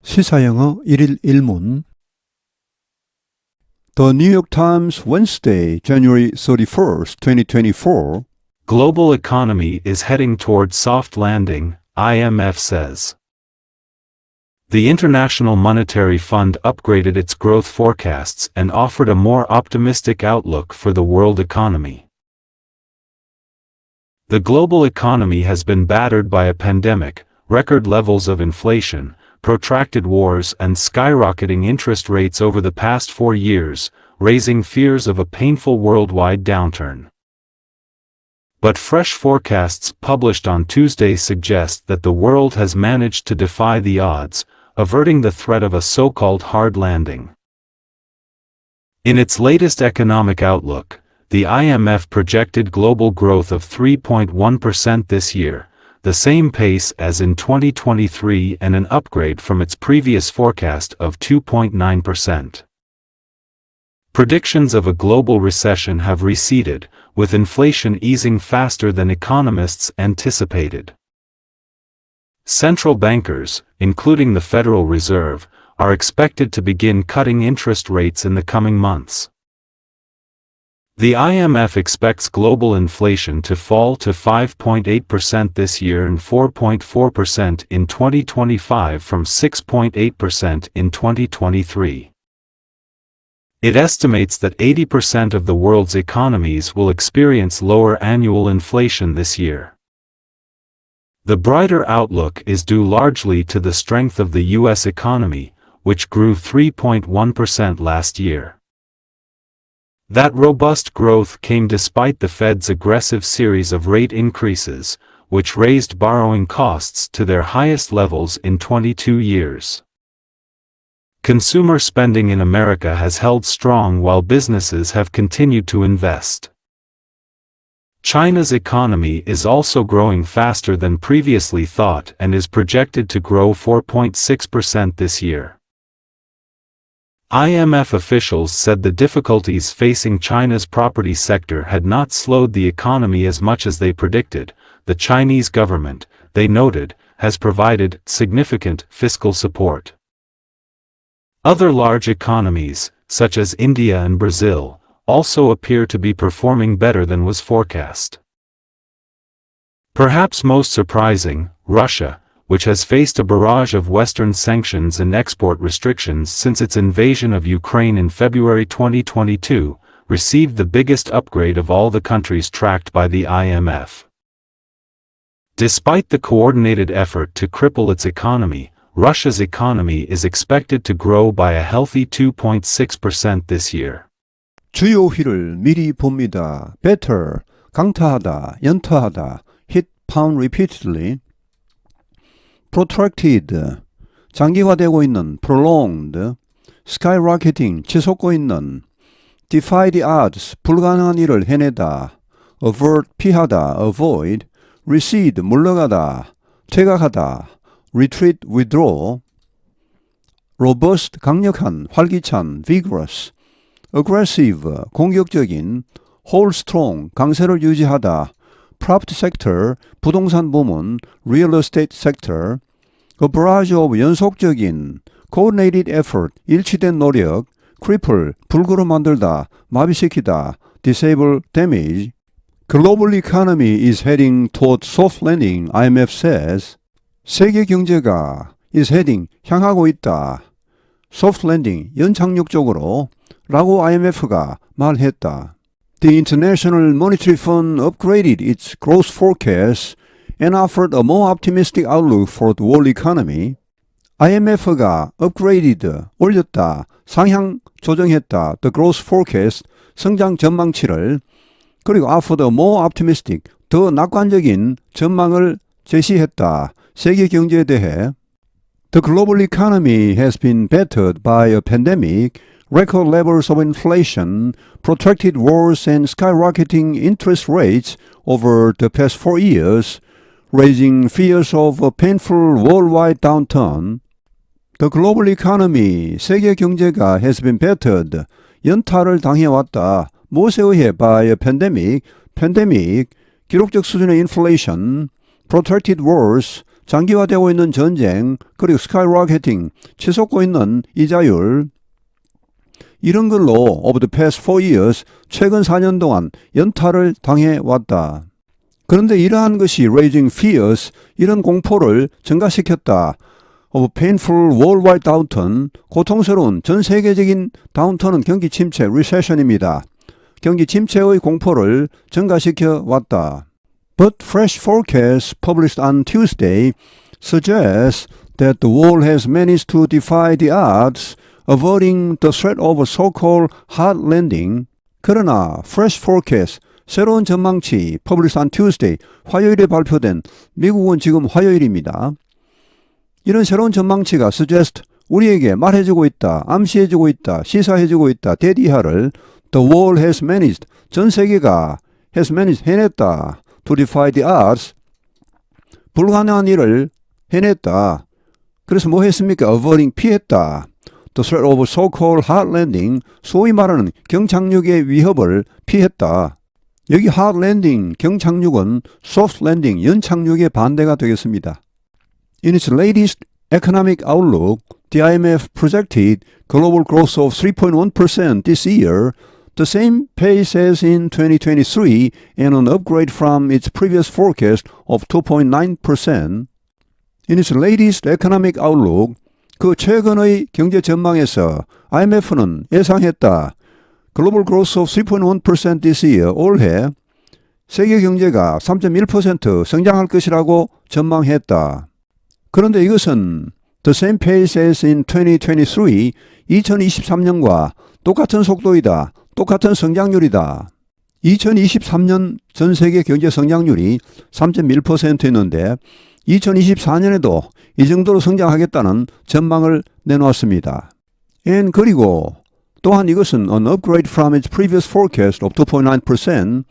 시사영어 1일 1문 The New York Times Wednesday, January 31st, 2024 Global economy is heading toward soft landing, IMF says. The International Monetary Fund upgraded its growth forecasts and offered a more optimistic outlook for the world economy. The global economy has been battered by a pandemic, record levels of inflation, protracted wars and skyrocketing interest rates over the past 4 years, raising fears of a painful worldwide downturn. But fresh forecasts published on Tuesday suggest that the world has managed to defy the odds, averting the threat of a so-called hard landing. In its latest economic outlook, the IMF projected global growth of 3.1% this year, the same pace as in 2023 and an upgrade from its previous forecast of 2.9%. Predictions of a global recession have receded, with inflation easing faster than economists anticipated. Central bankers, including the Federal Reserve, are expected to begin cutting interest rates in the coming months. The IMF expects global inflation to fall to 5.8% this year and 4.4% in 2025 from 6.8% in 2023. It estimates that 80% of the world's economies will experience lower annual inflation this year. The brighter outlook is due largely to the strength of the U.S. economy, which grew 3.1% last year. That robust growth came despite the Fed's aggressive series of rate increases, which raised borrowing costs to their highest levels in 22 years. Consumer spending in America has held strong while businesses have continued to invest. China's economy is also growing faster than previously thought and is projected to grow 4.6% this year. IMF officials said the difficulties facing China's property sector had not slowed the economy as much as they predicted. The Chinese government, they noted, has provided significant fiscal support. Other large economies, such as India and Brazil, also appear to be performing better than was forecast. Perhaps most surprising, Russia, which has faced a barrage of Western sanctions and export restrictions since its invasion of Ukraine in February 2022, received the biggest upgrade of all the countries tracked by the IMF. Despite the coordinated effort to cripple its economy, Russia's economy is expected to grow by a healthy 2.6% this year. 주요휘를 미리 봅니다. Better, 강타하다, 연타하다, hit, pound repeatedly. Protracted, 장기화되고 있는, prolonged, skyrocketing, 치솟고 있는, defy the odds, 불가능한 일을 해내다, avert, 피하다, avoid, recede, 물러가다, 퇴각하다, retreat, withdraw, robust, 강력한, 활기찬, vigorous, aggressive, 공격적인, hold strong, 강세를 유지하다, private sector, 부동산 부문, real estate sector, a barrage of 연속적인, coordinated effort, 일치된 노력, cripple, 불구로 만들다, 마비시키다, disable, damage. Global economy is heading toward soft landing, IMF says. 세계 경제가 is heading, 향하고 있다. soft landing, 연착륙 쪽으로 라고 IMF가 말했다. The International Monetary Fund upgraded its growth forecast and offered a more optimistic outlook for the world economy. IMF가 upgraded, 올렸다, 상향 조정했다, the growth forecast, 성장 전망치를, 그리고 offered a more optimistic, 더 낙관적인 전망을 제시했다, 세계 경제에 대해. The global economy has been battered by a pandemic, record levels of inflation, protracted wars and skyrocketing interest rates over the past 4 years, raising fears of a painful worldwide downturn. The global economy, 세계 경제가 has been battered, 연타를 당해왔다. 무엇에 의해 by a pandemic, 기록적 수준의 inflation, protracted wars, 장기화되고 있는 전쟁, 그리고 스카이로켓팅, 치솟고 있는 이자율, 이런 걸로 over the past 4 years, 최근 4년 동안 연타를 당해왔다. 그런데 이러한 것이 raising fears, 이런 공포를 증가시켰다. of painful worldwide downturn, 고통스러운 전 세계적인 다운턴은 경기 침체, recession입니다. 경기 침체의 공포를 증가시켜 왔다. But fresh forecasts published on Tuesday suggests that the world has managed to defy the odds, averting the threat of a so-called hard landing. 그러나 fresh forecast, 새로운 전망치, published on Tuesday, 화요일에 발표된, 미국은 지금 화요일입니다. 이런 새로운 전망치가 suggest, 우리에게 말해주고 있다, 암시해주고 있다, 시사해주고 있다, 대디하를 the world has managed, 전 세계가 has managed, 해냈다, to defy the odds, 불가능한 일을 해냈다. 그래서 뭐 했습니까? averting, 피했다. the threat of so-called hard landing, 소위 말하는 경착륙의 위협을 피했다. 여기 hard landing, 경착륙은 soft landing, 연착륙의 반대가 되겠습니다. In its latest economic outlook, the IMF projected global growth of 3.1% this year, the same pace as in 2023 and an upgrade from its previous forecast of 2.9%. In its latest economic outlook, 그 최근의 경제 전망에서 IMF는 예상했다. Global growth of 3.1% this year, 올해 세계 경제가 3.1% 성장할 것이라고 전망했다. 그런데 이것은 the same pace as in 2023, 2023년과 똑같은 속도이다. 똑같은 성장률이다. 2023년 전 세계 경제 성장률이 3.1%였는데 2024년에도 이 정도로 성장하겠다는 전망을 내놓았습니다. And 그리고 또한 이것은 an upgrade from its previous forecast of 2.9%,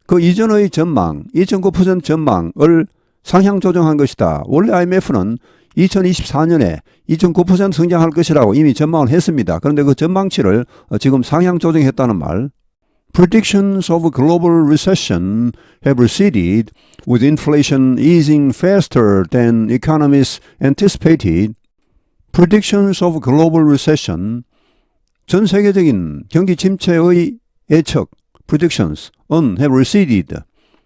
그 이전의 전망, 2.9% 전망을 상향 조정한 것이다. 원래 IMF는 2024년에 2.9% 성장할 것이라고 이미 전망을 했습니다. 그런데 그 전망치를 지금 상향 조정했다는 말. Predictions of a global recession have receded, with inflation easing faster than economists anticipated. Predictions of a global recession, 전 세계적인 경기 침체의 예측, predictions,은 have receded,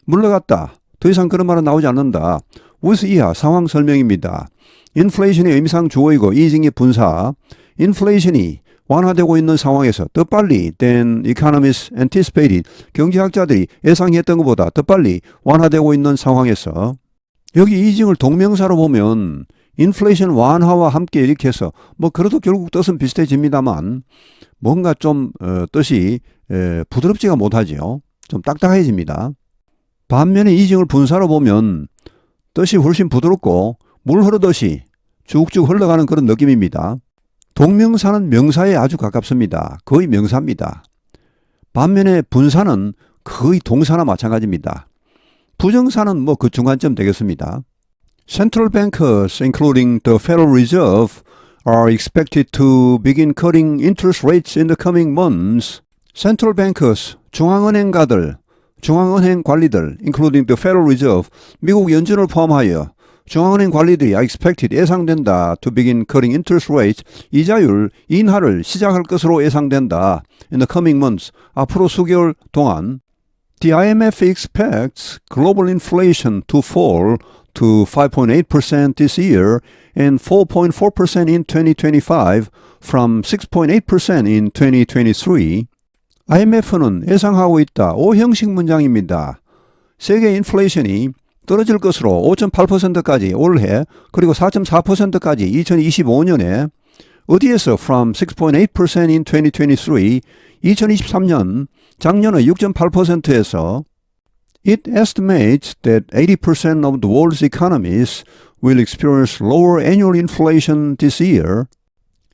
물러갔다. 더 이상 그런 말은 나오지 않는다. with 이하 상황 설명입니다. 인플레이션이 의미상 주어이고 easing이 분사, 인플레이션이 완화되고 있는 상황에서 더 빨리 than economists anticipated, 경제학자들이 예상했던 것보다 더 빨리 완화되고 있는 상황에서, 여기 easing을 동명사로 보면 인플레이션 완화와 함께 이렇게 해서 뭐 그래도 결국 뜻은 비슷해집니다만 뭔가 좀 뜻이 부드럽지가 못하지요. 좀 딱딱해집니다. 반면에 easing을 분사로 보면 뜻이 훨씬 부드럽고 물 흐르듯이 쭉쭉 흘러가는 그런 느낌입니다. 동명사는 명사에 아주 가깝습니다. 거의 명사입니다. 반면에 분사는 거의 동사나 마찬가지입니다. 부정사는 뭐 그 중간쯤 되겠습니다. Central bankers, including the Federal Reserve, are expected to begin cutting interest rates in the coming months. Central bankers, 중앙은행가들, 중앙은행 관리들, including the Federal Reserve, 미국 연준을 포함하여 중앙은행 관리들이 are expected, 예상된다, to begin cutting interest rates, 이자율 인하를 시작할 것으로 예상된다. In the coming months, 앞으로 수개월 동안. The IMF expects global inflation to fall to 5.8% this year and 4.4% in 2025 from 6.8% in 2023. IMF는 예상하고 있다. O형식 문장입니다. 세계 인플레이션이 떨어질 것으로 5.8%까지 올해, 그리고 4.4%까지 2025년에, 어디에서 from 6.8% in 2023, 2023년 작년의 6.8%에서 It estimates that 80% of the world's economies will experience lower annual inflation this year.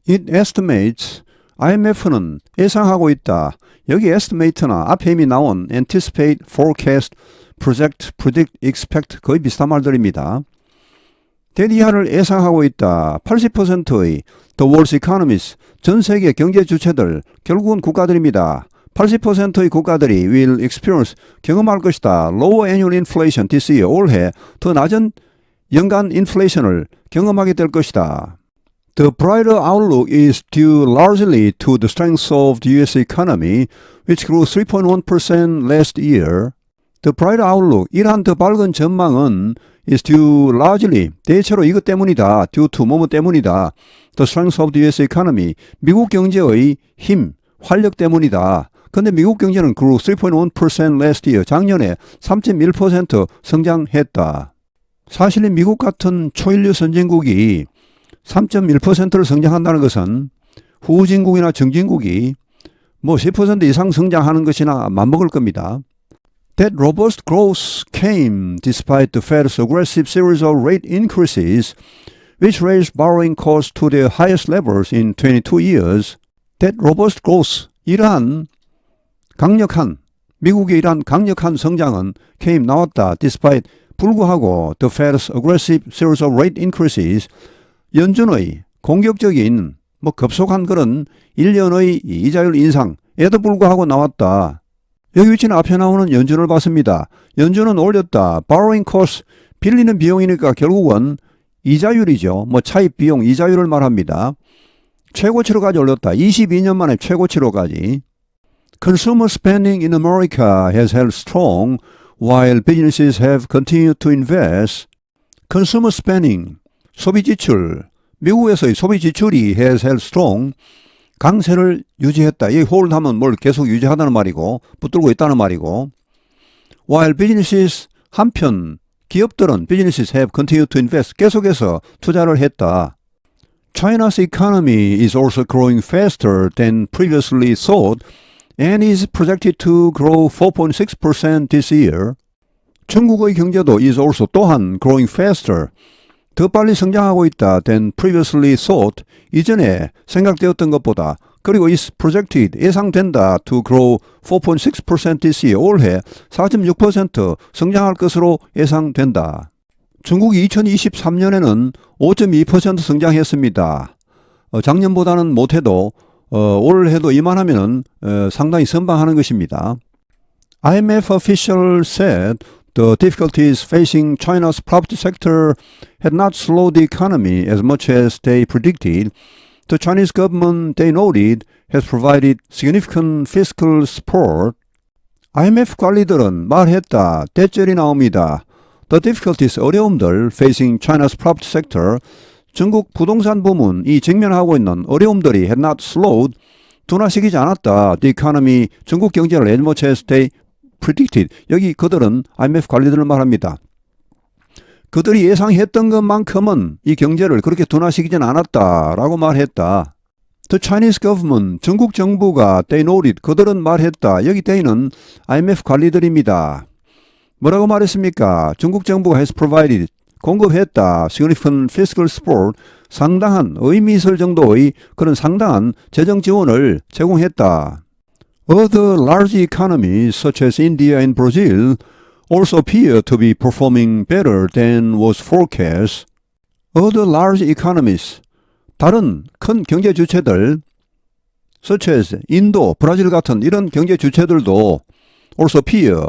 It estimates, IMF는 예상하고 있다. 여기 estimate나 앞에 이미 나온 anticipate, forecast, project, predict, expect 거의 비슷한 말들입니다. 대디하를 예상하고 있다. 80%의 the world's economies, 전 세계 경제 주체들, 결국은 국가들입니다. 80%의 국가들이 will experience, 경험할 것이다. lower annual inflation this year, 올해 더 낮은 연간 인플레이션을 경험하게 될 것이다. The brighter outlook is due largely to the strength of the US economy, which grew 3.1% last year. The brighter outlook, 이러한 더 밝은 전망은 is due largely, 대체로 이것 때문이다. due to 뭐뭐 때문이다. The strength of the US economy, 미국 경제의 힘, 활력 때문이다. 근데 미국 경제는 grew 3.1% last year, 작년에 3.1% 성장했다. 사실 미국 같은 초인류 선진국이 3.1%를 성장한다는 것은 후진국이나 정진국이 뭐 10% 이상 성장하는 것이나 맞먹을 겁니다. That robust growth came despite the Fed's aggressive series of rate increases, which raised borrowing costs to their highest levels in 22 years. That robust growth, 이러한 강력한, 미국의 이러한 강력한 성장은 came, 나왔다, despite, 불구하고 the Fed's aggressive series of rate increases, 연준의 공격적인 급속한 그런 1년의 이자율 인상에도 불구하고 나왔다. 여기 위치는 앞에 나오는 연준을 봤습니다. 연준은 올렸다. borrowing cost, 빌리는 비용이니까 결국은 이자율이죠. 차입 비용, 이자율을 말합니다. 최고치로까지 올렸다. 22년 만에 최고치로까지. Consumer spending in America has held strong while businesses have continued to invest. Consumer spending, 소비 지출, 미국에서의 소비 지출이 has held strong, 강세를 유지했다. 이 hold 하면 뭘 계속 유지하다는 말이고 붙들고 있다는 말이고, while businesses, 한편 기업들은 businesses have continued to invest, 계속해서 투자를 했다. China's economy is also growing faster than previously thought and is projected to grow 4.6% this year. 중국의 경제도 is also 또한 growing faster, 더 빨리 성장하고 있다 than previously thought, 이전에 생각되었던 것보다. 그리고 is projected, 예상된다 to grow 4.6% this year, 올해 4.6% 성장할 것으로 예상된다. 중국이 2023년에는 5.2% 성장했습니다. 작년보다는 못해도 올해도 이만하면 상당히 선방하는 것입니다. IMF officials said the difficulties facing China's property sector had not slowed the economy as much as they predicted. The Chinese government, they noted, has provided significant fiscal support. IMF 관리들은 말했다. 대절이 나옵니다. The difficulties, 어려움들 facing China's property sector, 중국 부동산 부문이 직면하고 있는 어려움들이 had not slowed, 둔화시키지 않았다. The economy, 중국 경제를 as much as they predicted. 여기 그들은 IMF 관리들을 말합니다. 그들이 예상했던 것만큼은 이 경제를 그렇게 둔화시키진 않았다라고 말했다. The Chinese government, 중국 정부가 they noted, 그들은 말했다. 여기 they는 IMF 관리들입니다. 뭐라고 말했습니까? 중국 정부가 has provided, 공급했다. significant fiscal support, 상당한 의미 있을 정도의 그런 상당한 재정 지원을 제공했다. Other large economies such as India and Brazil also appear to be performing better than was forecast. Other large economies, 다른 큰 경제 주체들, such as 인도, 브라질 같은 이런 경제 주체들도 also appear,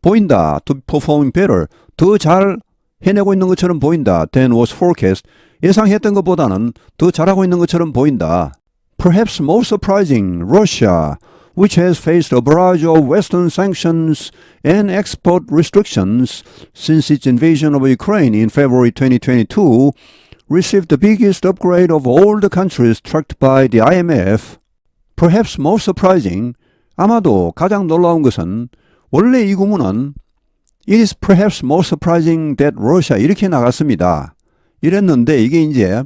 보인다, to be performing better, 더 잘 해내고 있는 것처럼 보인다, than was forecast, 예상했던 것보다는 더 잘하고 있는 것처럼 보인다. Perhaps most surprising, Russia, which has faced a barrage of Western sanctions and export restrictions since its invasion of Ukraine in February 2022, received the biggest upgrade of all the countries tracked by the IMF. Perhaps most surprising, 아마도 가장 놀라운 것은 원래 이 구문은 It is perhaps most surprising that Russia 이렇게 나갔습니다. 이랬는데 이게 이제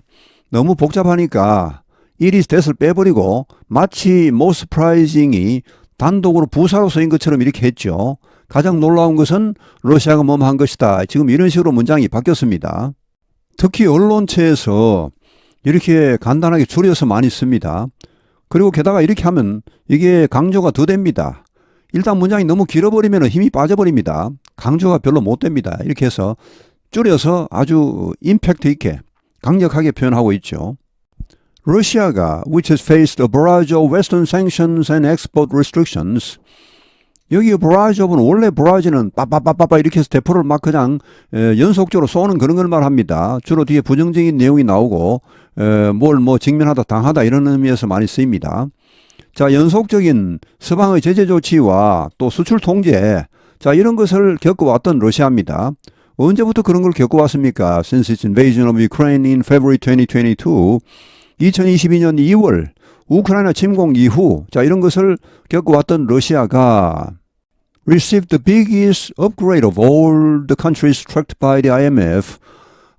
너무 복잡하니까 it is that을 빼버리고 마치 most surprising이 단독으로 부사로 쓰인 것처럼 이렇게 했죠. 가장 놀라운 것은 러시아가 뭐뭐한 것이다. 지금 이런 식으로 문장이 바뀌었습니다. 특히 언론체에서 이렇게 간단하게 줄여서 많이 씁니다. 그리고 게다가 이렇게 하면 이게 강조가 더 됩니다. 일단 문장이 너무 길어버리면 힘이 빠져버립니다. 강조가 별로 못 됩니다. 이렇게 해서 줄여서 아주 임팩트 있게 강력하게 표현하고 있죠. 러시아가 which has faced a barrage of Western sanctions and export restrictions, 여기 barrage of는 원래 barrage는 빠빠빠빠빠 이렇게 해서 대포를 막 그냥 연속적으로 쏘는 그런 걸 말합니다. 주로 뒤에 부정적인 내용이 나오고 뭘 뭐 직면하다 당하다 이런 의미에서 많이 쓰입니다. 자, 연속적인 서방의 제재 조치와 또 수출 통제, 자, 이런 것을 겪어왔던 러시아입니다. 언제부터 그런 걸 겪어왔습니까? Since its invasion of Ukraine in February 2022, 2022년 2월 우크라이나 침공 이후, 자, 이런 것을 겪어왔던 러시아가 received the biggest upgrade of all the countries tracked by the IMF.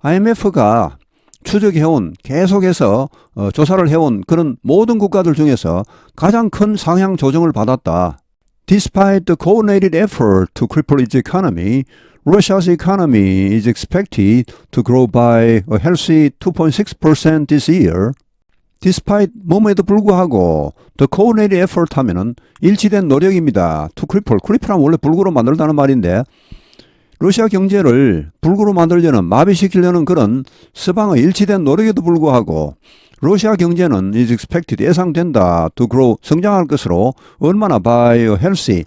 IMF가 추적해온, 계속해서 조사를 해온 그런 모든 국가들 중에서 가장 큰 상향 조정을 받았다. Despite the coordinated effort to cripple its economy, Russia's economy is expected to grow by a healthy 2.6% this year. Despite 뭐뭐에도 불구하고 the coordinated effort 하면은 일치된 노력입니다. To cripple. cripple하면 원래 불구로 만들다는 말인데 러시아 경제를 불구로 만들려는 마비시키려는 그런 서방의 일치된 노력에도 불구하고 러시아 경제는 is expected 예상된다 to grow 성장할 것으로 얼마나 by a healthy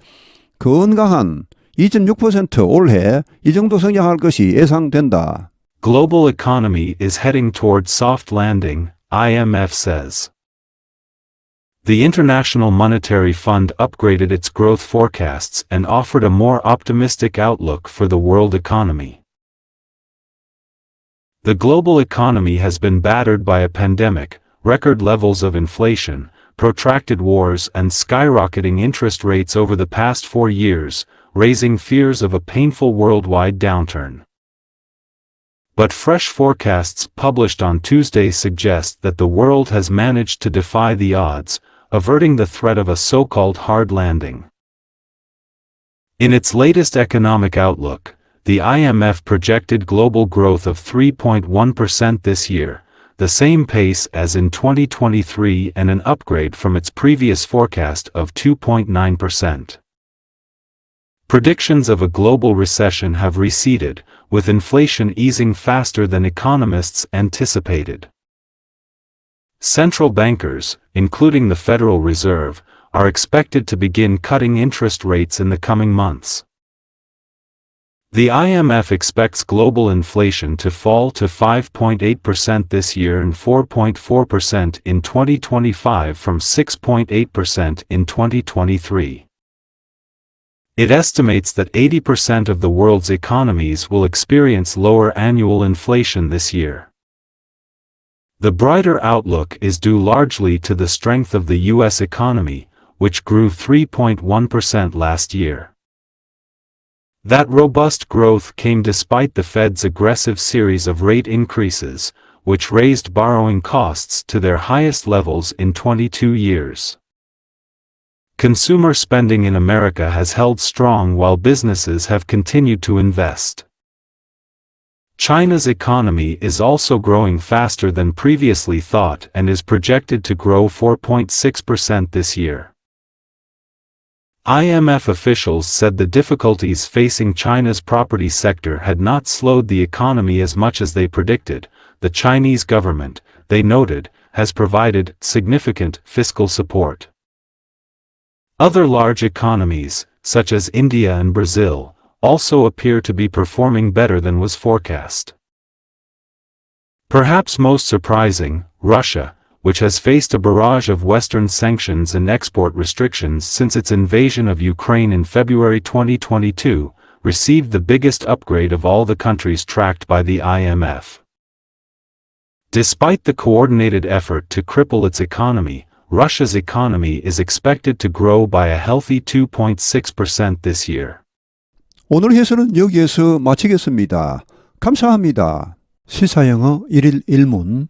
건강한 2.6% 올해 이 정도 성장할 것이 예상된다. Global economy is heading toward soft landing, IMF says. The International Monetary Fund upgraded its growth forecasts and offered a more optimistic outlook for the world economy. The global economy has been battered by a pandemic, record levels of inflation, protracted wars, and skyrocketing interest rates over the past 4 years, raising fears of a painful worldwide downturn. But fresh forecasts published on Tuesday suggest that the world has managed to defy the odds, averting the threat of a so-called hard landing. In its latest economic outlook, the IMF projected global growth of 3.1% this year, the same pace as in 2023 and an upgrade from its previous forecast of 2.9%. Predictions of a global recession have receded, with inflation easing faster than economists anticipated. Central bankers, including the Federal Reserve, are expected to begin cutting interest rates in the coming months. The IMF expects global inflation to fall to 5.8% this year and 4.4% in 2025 from 6.8% in 2023. It estimates that 80% of the world's economies will experience lower annual inflation this year. The brighter outlook is due largely to the strength of the U.S. economy, which grew 3.1% last year. That robust growth came despite the Fed's aggressive series of rate increases, which raised borrowing costs to their highest levels in 22 years. Consumer spending in America has held strong while businesses have continued to invest. China's economy is also growing faster than previously thought and is projected to grow 4.6% this year. IMF officials said the difficulties facing China's property sector had not slowed the economy as much as they predicted. The Chinese government, they noted, has provided significant fiscal support. Other large economies, such as India and Brazil, also appear to be performing better than was forecast. Perhaps most surprising, Russia, which has faced a barrage of Western sanctions and export restrictions since its invasion of Ukraine in February 2022, received the biggest upgrade of all the countries tracked by the IMF. Despite the coordinated effort to cripple its economy, Russia's economy is expected to grow by a healthy 2.6% this year. 오늘 해설은 여기에서 마치겠습니다. 감사합니다. 시사영어 1일 1문